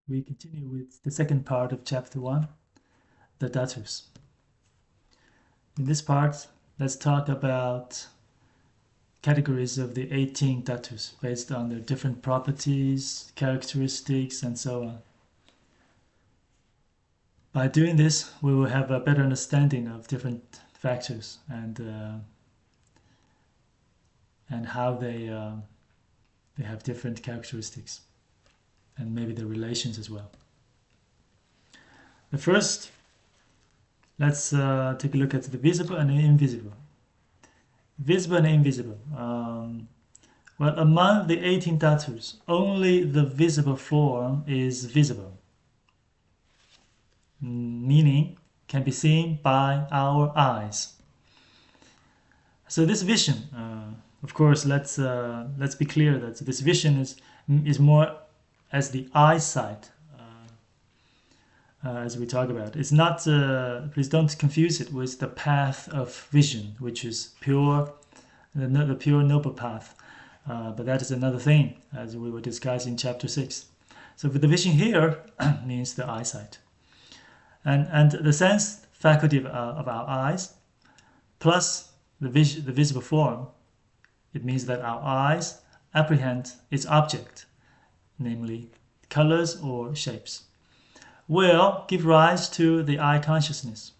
we continue with the second part of Chapter 1, the Dhatus. In this part, let's talk about categories of the 18 Dhatus based on their different properties, characteristics, and so on. By doing this, we will have a better understanding of different factors and how they have different characteristics and maybe the relations as well. But first, let's take a look at the visible and the invisible. Visible and invisible. Well, among the 18 dhatus, only the visible form is visible, meaning can be seen by our eyes. So this vision, of course, let's be clear that this vision is more as the eyesight, as we talk about. It's not. Please don't confuse it with the path of vision, which is pure, the pure noble path. But that is another thing, as we will discuss in chapter 6. So the vision here means the eyesight, and the sense faculty of our eyes, plus the visible form. It means that our eyes apprehend its object, namely colors or shapes, will give rise to the eye consciousness.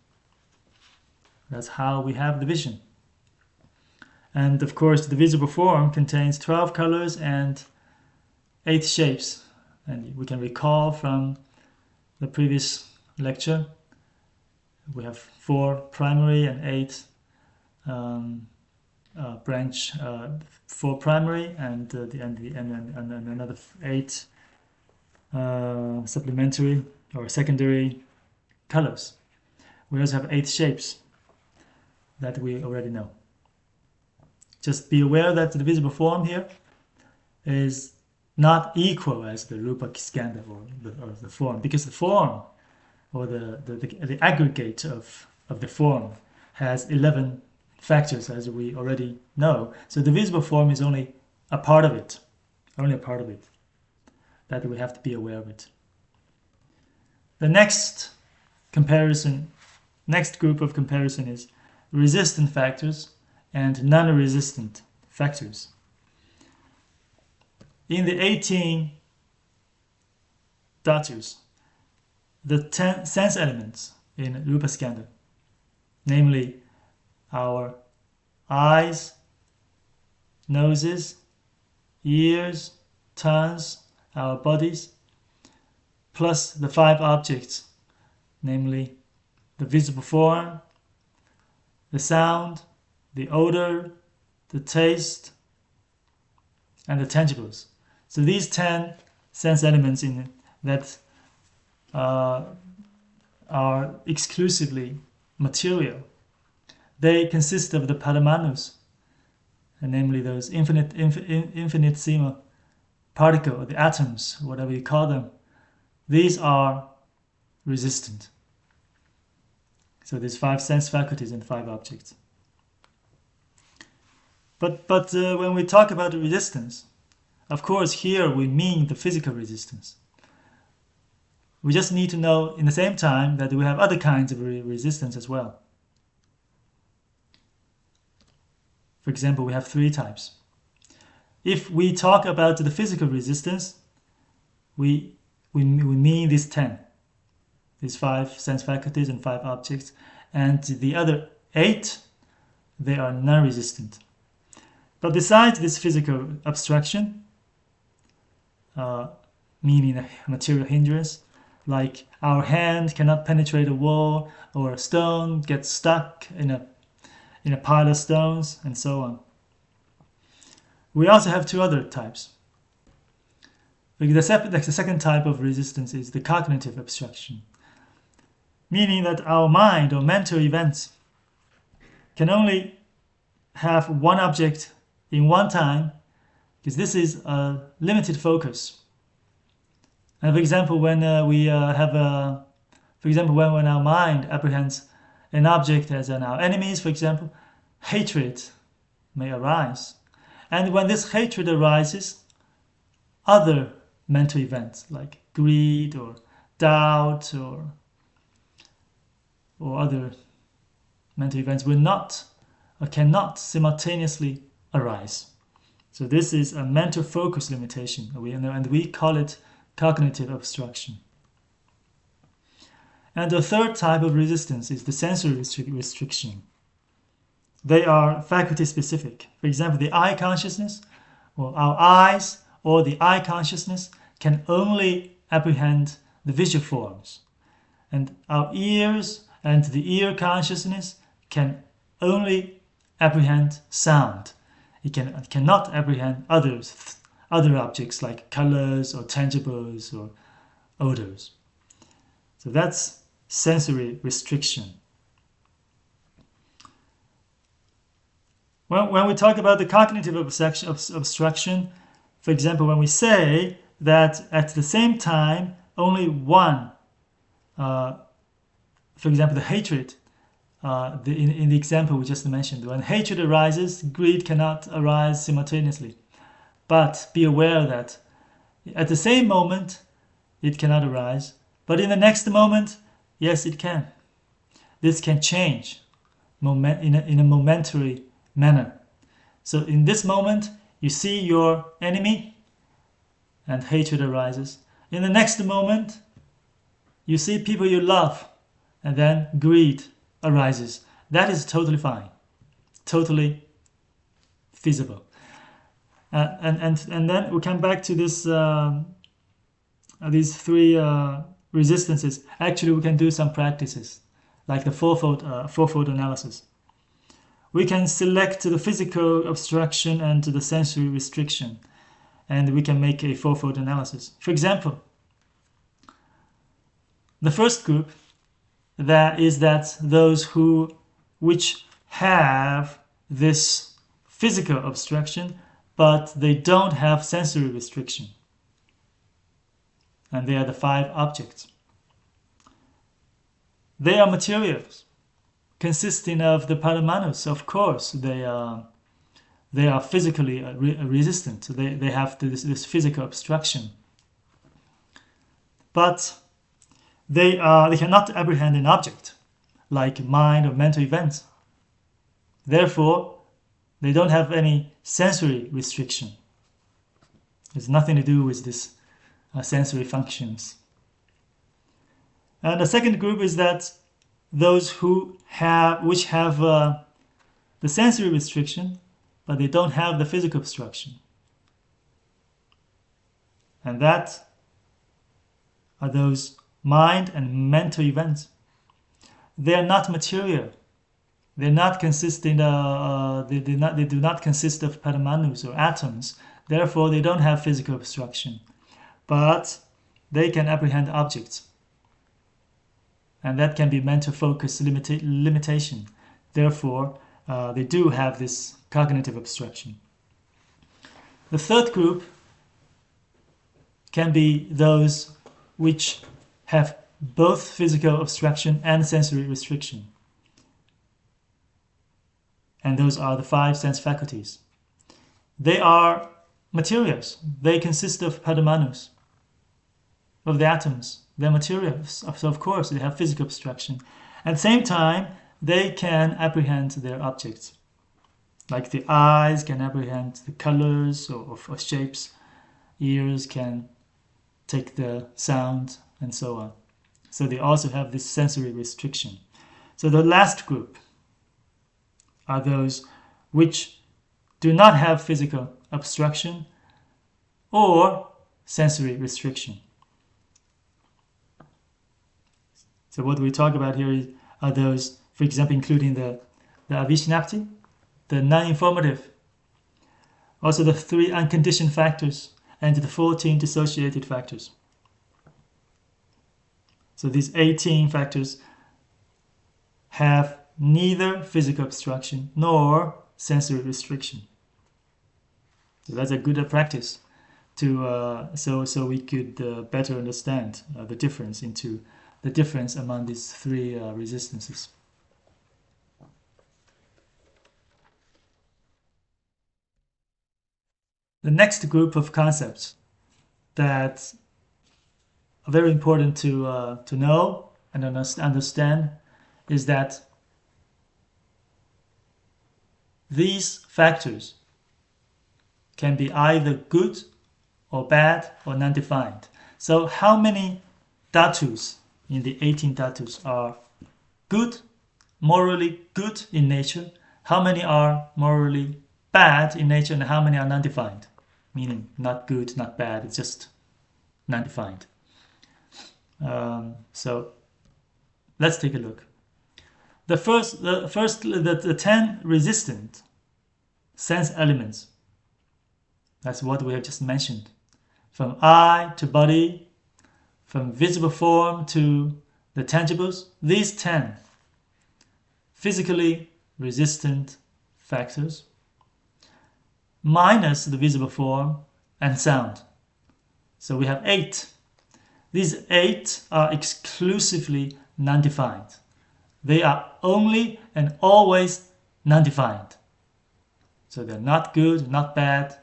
That's how we have the vision. And of course, the visible form contains 12 colors and 8 shapes. And we can recall from the previous lecture, we have 4 primary and 8 branch, 4 primary and another 8 supplementary or secondary colors. We also have 8 shapes that we already know. Just be aware that the visible form here is not equal as the rupa skandha or the form, because the form or the aggregate of the form has 11 factors, as we already know. So the visible form is only a part of it, that we have to be aware of it. The next group of comparison is resistant factors and non-resistant factors. In the 18 dhatus, the 10 sense elements in rupa skandha, namely our eyes, noses, ears, tongues, our bodies, plus the 5 objects, namely the visible form, the sound, the odor, the taste, and the tangibles. So these 10 sense elements that are exclusively material. They consist of the paramanus, and namely those infinitesimal particle, or the atoms, whatever you call them. These are resistant. So there's 5 sense faculties and 5 objects. But when we talk about resistance, of course here we mean the physical resistance. We just need to know in the same time that we have other kinds of resistance as well. For example, we have 3 types. If we talk about the physical resistance, we mean these 10. These 5 sense faculties and 5 objects. And the other 8, they are non-resistant. But besides this physical abstraction, meaning a material hindrance, like our hand cannot penetrate a wall, or a stone gets stuck in a pile of stones, and so on. We also have 2 other types. The second type of resistance is the cognitive obstruction, meaning that our mind or mental events can only have one object in one time, because this is a limited focus. And for example, when when our mind apprehends an object as our enemies, for example, hatred may arise. And when this hatred arises, other mental events like greed or doubt or other mental events will not or cannot simultaneously arise. So this is a mental focus limitation, and we call it cognitive obstruction. And the third type of resistance is the sensory restriction. They are faculty specific. For example, the eye consciousness, or our eyes or the eye consciousness can only apprehend the visual forms. And our ears and the ear consciousness can only apprehend sound. It cannot apprehend other objects like colors or tangibles or odors. So that's sensory restriction. When we talk about the cognitive obstruction, for example, when we say that at the same time only one, for example, the hatred, in the example we just mentioned, when hatred arises, greed cannot arise simultaneously. But be aware that at the same moment, it cannot arise. But in the next moment, yes, it can. This can change in a momentary manner. So in this moment, you see your enemy and hatred arises. In the next moment, you see people you love and then greed arises. That is totally fine, totally feasible. And then we come back to this these three resistances. Actually, we can do some practices like the fourfold analysis. We can select the physical obstruction and the sensory restriction, and we can make a fourfold analysis. For example, the first group that those which have this physical obstruction, but they don't have sensory restriction. And they are the 5 objects. They are materials consisting of the paramanus. Of course, they are physically resistant. They have this physical obstruction, but they cannot apprehend an object like mind or mental events. Therefore, they don't have any sensory restriction. It's nothing to do with this sensory functions. And the second group is that those which have the sensory restriction, but they don't have the physical obstruction. And that are those mind and mental events. They are not material. They're not consisting. They do not consist of paramanus or atoms. Therefore, they don't have physical obstruction, but they can apprehend objects. And that can be mental focus limitation. Therefore, they do have this cognitive obstruction. The third group can be those which have both physical obstruction and sensory restriction. And those are the 5 sense faculties. They are materials. They consist of paramanus, of the atoms. They're materials, so of course they have physical obstruction. At the same time, they can apprehend their objects. Like the eyes can apprehend the colors or shapes. Ears can take the sound and so on. So they also have this sensory restriction. So the last group are those which do not have physical obstruction or sensory restriction. So what we talk about here are those, for example, including the avishnapti, the non-informative, also the 3 unconditioned factors, and the 14 dissociated factors. So these 18 factors have neither physical obstruction nor sensory restriction. So that's a good practice to so we could better understand the difference among these 3 resistances. The next group of concepts that very important to know and understand is that these factors can be either good or bad or non-defined. So how many dhatus in the 18 dhatus are good, morally good in nature? How many are morally bad in nature, and how many are non-defined? Meaning not good, not bad, it's just non-defined. So let's take a look. The 10 resistant sense elements. That's what we have just mentioned. From eye to body, from visible form to the tangibles, these 10 physically resistant factors, minus the visible form and sound. So we have 8. These 8 are exclusively non-defined. They are only and always non-defined. So they're not good, not bad,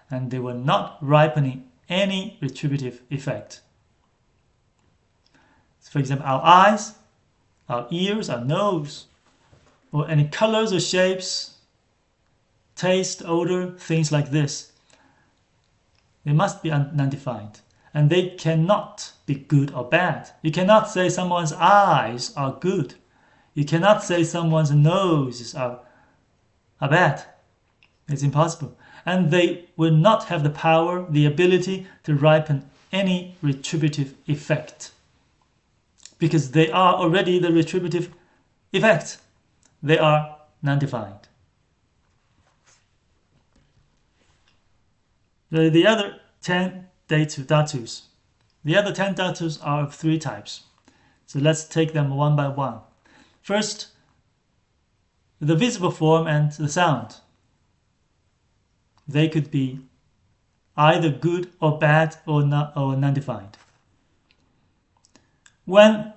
and they will not ripen any retributive effect. For example, our eyes, our ears, our nose, or any colors or shapes, taste, odor, things like this. They must be non-defined, and they cannot be good or bad. You cannot say someone's eyes are good. You cannot say someone's noses are bad. It's impossible. And they will not have the power, the ability to ripen any retributive effect, because they are already the retributive effect. They are non-defined. The other 10 dhatus. The other 10 dhatus are of 3 types. So let's take them one by one. First, the visible form and the sound. They could be either good or bad or non-defined. When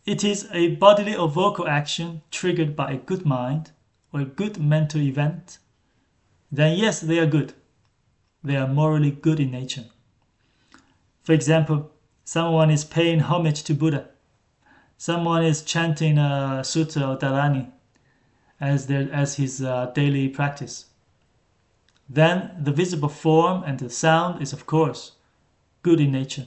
it is a bodily or vocal action triggered by a good mind or a good mental event, then yes, they are good. They are morally good in nature. For example, someone is paying homage to Buddha. Someone is chanting a sutta or dharani as his daily practice. Then the visible form and the sound is, of course, good in nature.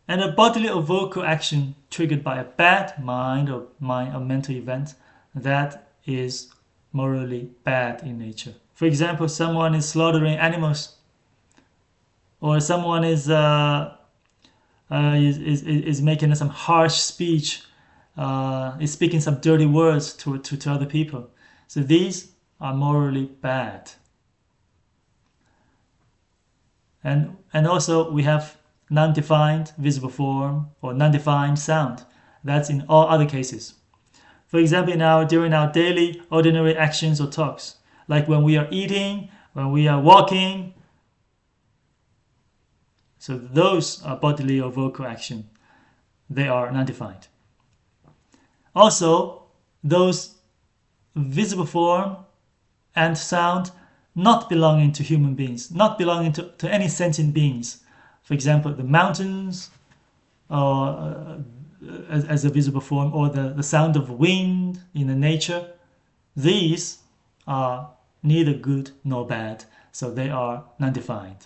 And a bodily or vocal action triggered by a bad mind or mental event, that is morally bad in nature. For example, someone is slaughtering animals, or someone is making some harsh speech, is speaking some dirty words to other people. So these are morally bad. And also we have non-defined visible form or non-defined sound. That's in all other cases. For example, during our daily ordinary actions or talks, like when we are eating, when we are walking. So those are bodily or vocal action. They are non-defined. Also, those visible form and sound not belonging to human beings, not belonging to any sentient beings. For example, the mountains, or as a visible form, or the sound of wind in the nature. These are neither good nor bad, so they are non-defined.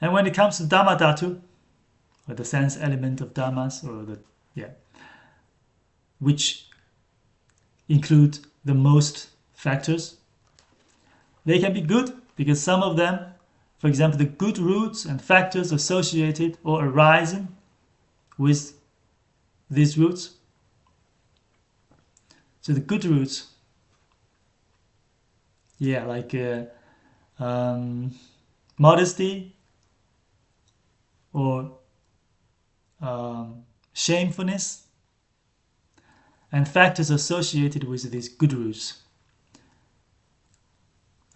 And when it comes to Dhamma Dhatu, or the sense element of Dhammas, which include the most factors, they can be good because some of them, for example, the good roots and factors associated or arising with these roots. So the good roots, like modesty or shamefulness, and factors associated with these good roots.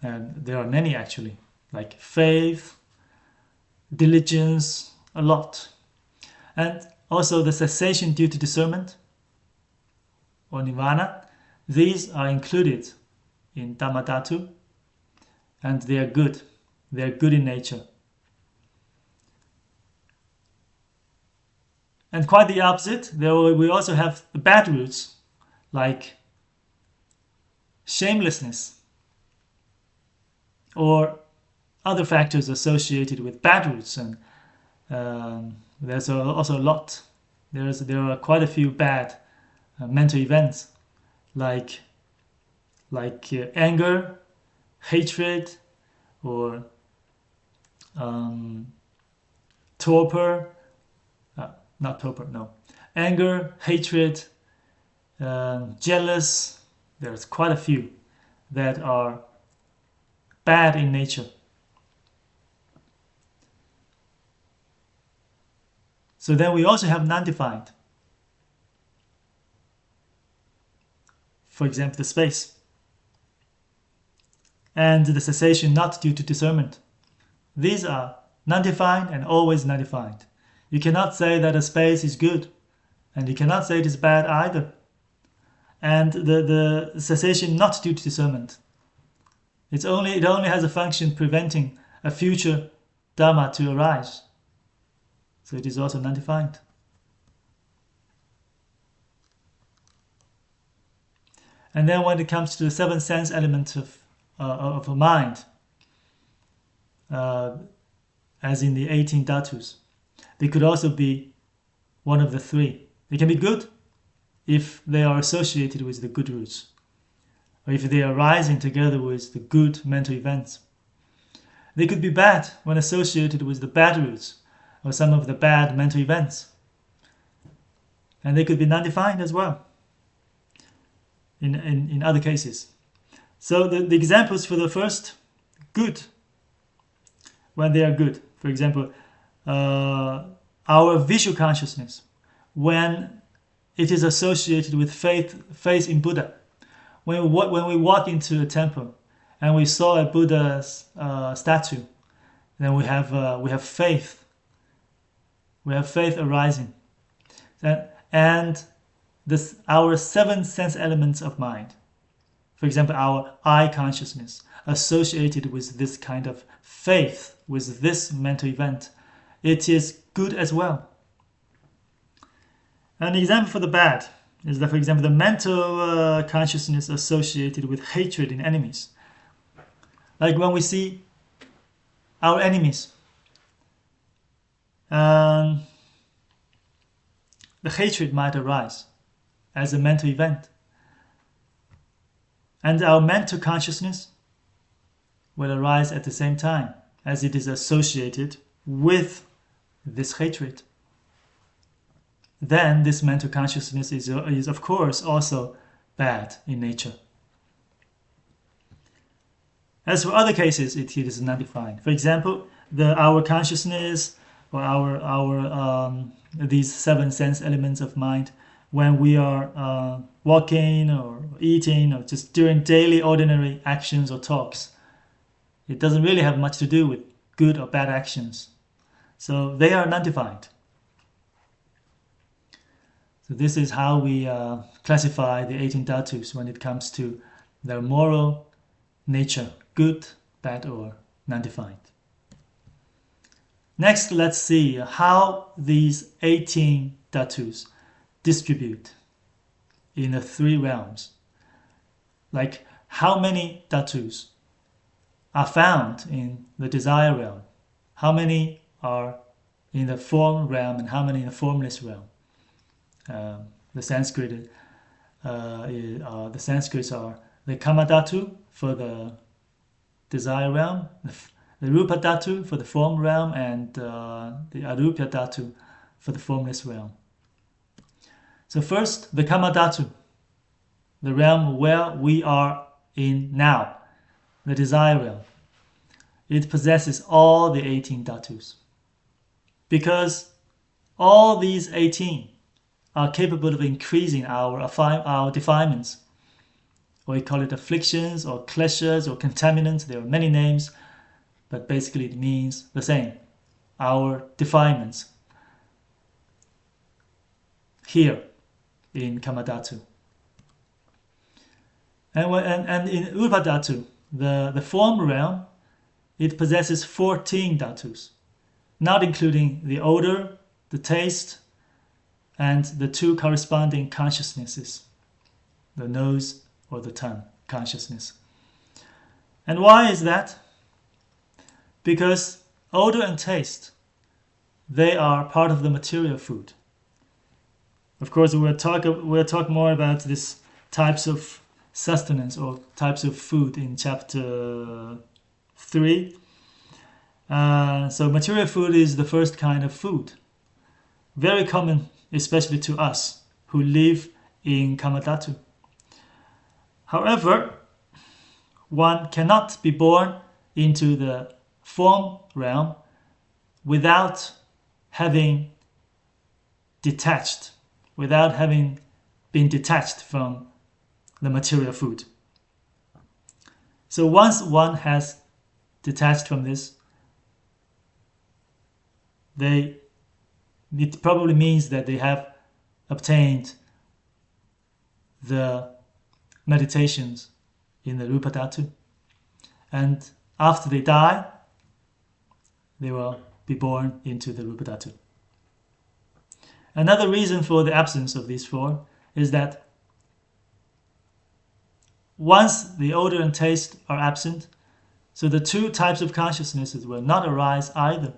And there are many actually, like faith, diligence, a lot. And also the cessation due to discernment or nirvana. These are included in Dhamma Dhatu. and they are good. They are good in nature. And quite the opposite, we also have the bad roots, like shamelessness or other factors associated with bad roots. And there's also a lot. There are quite a few bad mental events, like anger, hatred, or torpor. Not torpor, no. Anger, hatred, jealous. There's quite a few that are bad in nature. So then we also have non-defined. For example, the space. And the cessation not due to discernment. These are non-defined and always non-defined. You cannot say that a space is good, and you cannot say it is bad either. And the cessation not due to discernment. It only has a function preventing a future dharma to arise. So it is also non-defined. And then when it comes to the seven sense element of a mind, as in the 18 dhatus, they could also be one of the three. They can be good if they are associated with the good roots, or if they are rising together with the good mental events. They could be bad when associated with the bad roots, or some of the bad mental events. And they could be non-defined as well in other cases. So the examples for the first, good, when they are good. For example, our visual consciousness, when it is associated with faith in Buddha. When we walk into a temple and we saw a Buddha's statue, then we have faith. We have faith arising, and our seven sense elements of mind. For example, our I consciousness associated with this kind of faith, with this mental event, it is good as well. An example for the bad is that, for example, the mental consciousness associated with hatred in enemies. Like when we see our enemies, the hatred might arise as a mental event. And our mental consciousness will arise at the same time as it is associated with this hatred. Then this mental consciousness is of course also bad in nature. As for other cases, it is not defined. For example, our consciousness or our these seven sense elements of mind, when we are walking or eating or just during daily ordinary actions or talks, it doesn't really have much to do with good or bad actions. So they are non-defined. So this is how we classify the 18 dhatus when it comes to their moral nature, good, bad, or non-defined. Next, let's see how these 18 dhatus distribute in the three realms. Like how many dhatus are found in the desire realm, how many are in the form realm, and how many in the formless realm. The Sanskrit are the Kama Dhatu for the desire realm, the Rupa Dhatu for the form realm, and the Arupya Dhatu for the formless realm. So first, the Kama Dhatu, the realm where we are in now, the desire realm. It possesses all the 18 dhatus. Because all these 18 are capable of increasing our defilements, or we call it afflictions or kleshas or contaminants. There are many names, but basically it means the same. Our defilements here in Kamadhatu. And in Upadhatu, the form realm, it possesses 14 dhatus, not including the odor, the taste, and the two corresponding consciousnesses, the nose or the tongue consciousness. And why is that? Because odor and taste, they are part of the material food. Of course, we'll talk more about these types of sustenance or types of food in chapter 3. So material food is the first kind of food, very common, especially to us who live in Kamadhatu. However, one cannot be born into the form realm without having been detached from the material food. So once one has detached from this, it probably means that they have obtained the meditations in the Rupa Dhatu, and after they die, they will be born into the Rupa Dhatu. Another reason for the absence of these four is that once the odor and taste are absent, so the two types of consciousnesses will not arise either.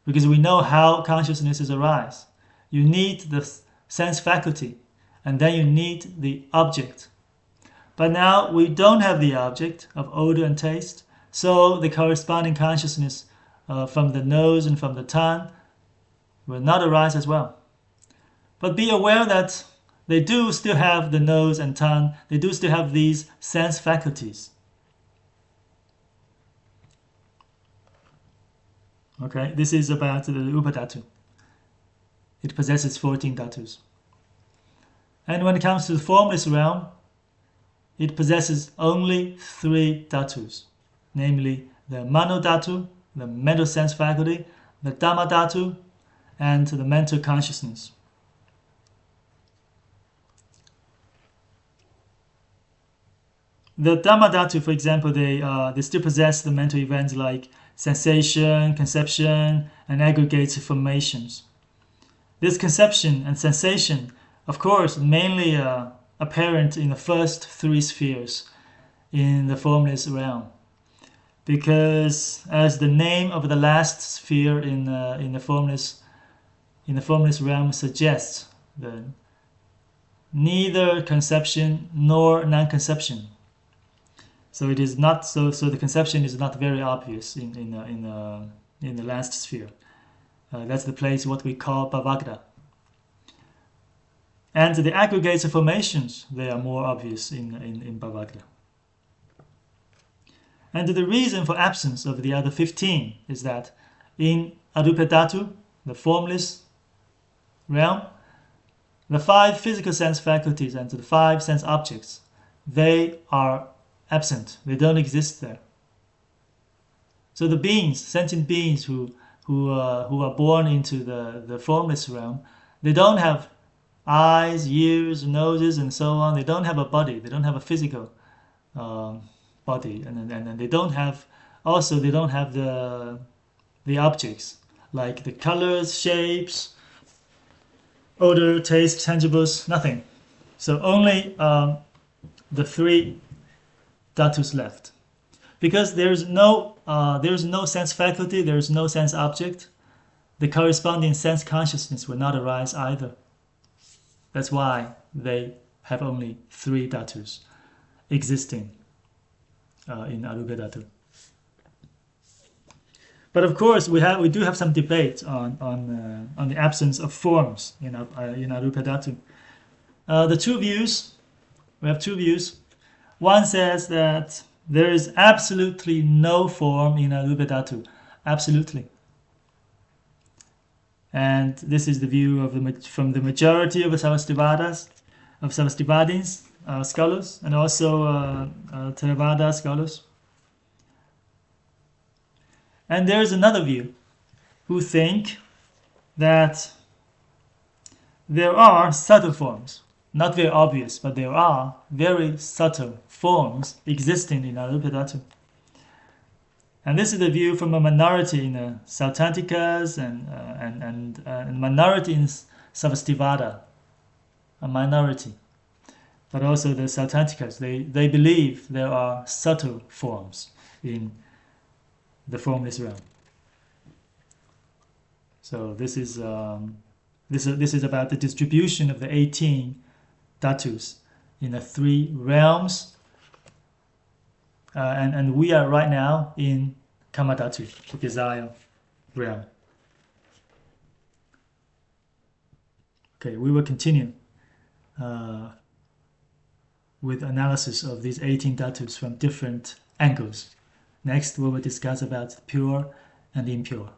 Because we know how consciousnesses arise. You need the sense faculty, and then you need the object. But now we don't have the object of odor and taste, so the corresponding consciousness from the nose and from the tongue will not arise as well. But be aware that they do still have the nose and tongue, they do still have these sense faculties. Okay, this is about the Rupa Dhatu. It possesses 14 dhatus. And when it comes to the formless realm, it possesses only 3 dhatus, namely the Mano Dhatu, the mental sense faculty, the Dhamma Dhatu, and the mental consciousness. The Dhamma Dhatu, for example, they still possess the mental events like sensation, conception, and aggregate formations. This conception and sensation, of course, mainly apparent in the first 3 spheres in the formless realm, because as the name of the last sphere in the formless realm suggests, neither conception nor non-conception. So it is not so the conception is not very obvious in the last sphere. That's the place what we call Bhavagda. And the aggregates of formations, they are more obvious in Bhavagda. And the reason for absence of the other 15 is that in Arupa Dhatu, the formless realm, the 5 physical sense faculties and the 5 sense objects, they are absent. They don't exist there. So the beings, sentient beings who are born into the formless realm, they don't have eyes, ears, noses, and so on. They don't have a body. They don't have a physical body, and they don't have the objects like the colors, shapes, odor, taste, tangibles, nothing. So only the 3 dhatus left, because there's no sense faculty, there's no sense object. The corresponding sense consciousness will not arise either. That's why they have only 3 dhatus existing in Arupa Dhatu. But of course, we do have some debate on the absence of forms in Arupa Dhatu. We have two views. One says that there is absolutely no form in Arupa Dhatu, absolutely. And this is the view from the majority of Sarvastivadins, scholars, and also Theravada scholars. And there is another view who think that there are subtle forms, not very obvious, but there are very subtle forms existing in Arupa Dhatu. And this is the view from a minority in the Sautantikas and minority in Savastivada, a minority. But also the Sautantikas, they believe there are subtle forms in the formless realm. So this is about the distribution of the 18 Dhatus in the 3 realms. And we are right now in Kama Dhatu, the desire realm. Okay, we will continue with analysis of these 18 Dhatus from different angles. Next, we will discuss about pure and impure.